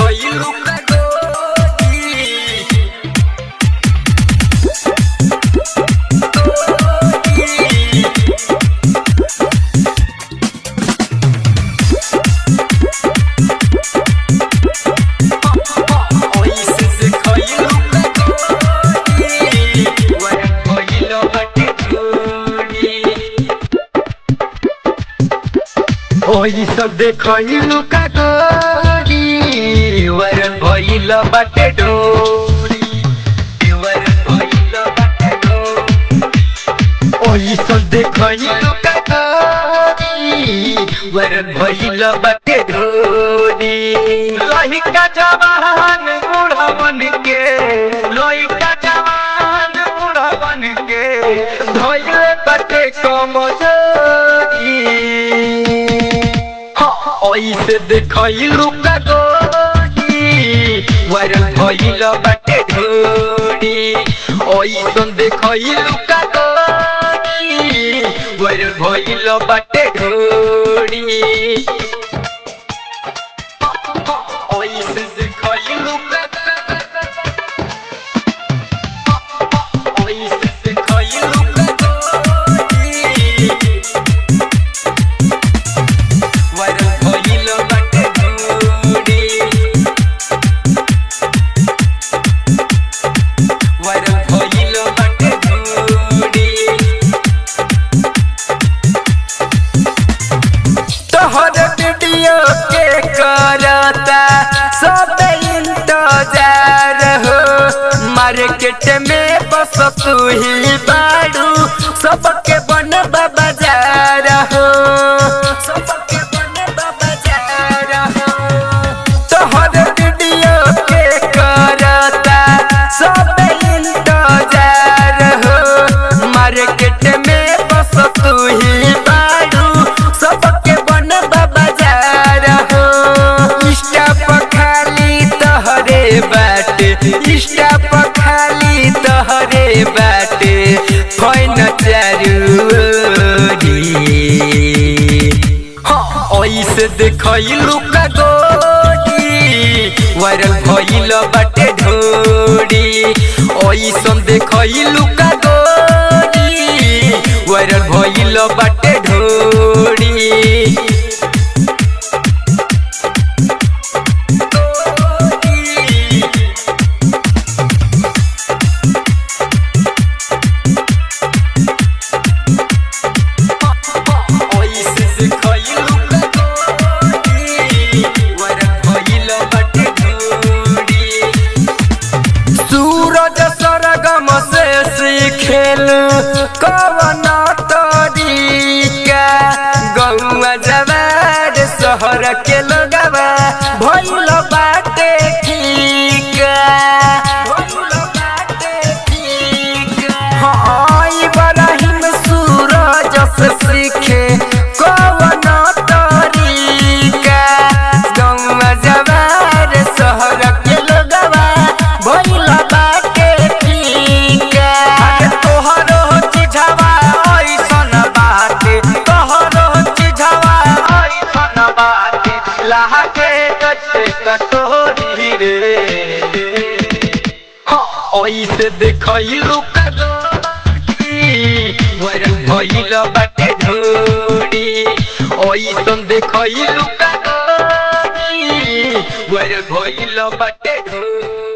देखइलू का ओई सब देखइलू का गोरी वरन भइल बाटे डोरी वरन भइल बाटे डोरी ओई सब देखइलू का गोरी वरन भइल बाटे डोरी लइका जवान बूढ़ा बन के लइका जवान बूढ़ा बन के धइले बाटे कमजोरी ओइसे देखइलू का गोरी वरन भइल बाटे ढोरी ओइसन देखइलू का गोरी वरन भइल बाटे ढोरी ओइसे देखइलू का ओइसे देखइलू का गोरी वरन भइल बाटे ढोरी वरन भइल बाटे ढोरी तोहर वीडियो के करता सब इंतजार हो मार्केट में बस तू ही बाड़ू सबके बन बाजार हो सबके बन बाजार हो तोहर वीडियो के करता सब इंतजार हो मार्केट में बस तू ही बाड़ू सबके बन बाजार हो इंस्टा पर खाली तोहरे बाटे इंस्टा पर खाली तोहरे बाटे फैन चारूरी ओइसे देखइलू का गोरी वरन भइल बाटे ढोरी ओइसन देखइलू का गोरी वरन भइल बाटे ढोरी खेल कवन तरीका गौआ जवार शहर के लोगवा भइल बाटे ठीका भइल बाटे ठीका हां इब्राहिम सूरज से सीखे कवन तरीका गौआ जवार शहर के लोगवा भइल बाटे ठीका तोहरो चिझवा ऐसन बाटे तोहरो चिझवा ऐसन बाटे लागे कच्चे कटोरी रे ओइसे देखइलू का गोरी वरन भइल बाटे ढोरी ओइसन देखइलू का गोरी वरन भइल बाटे ढोरी।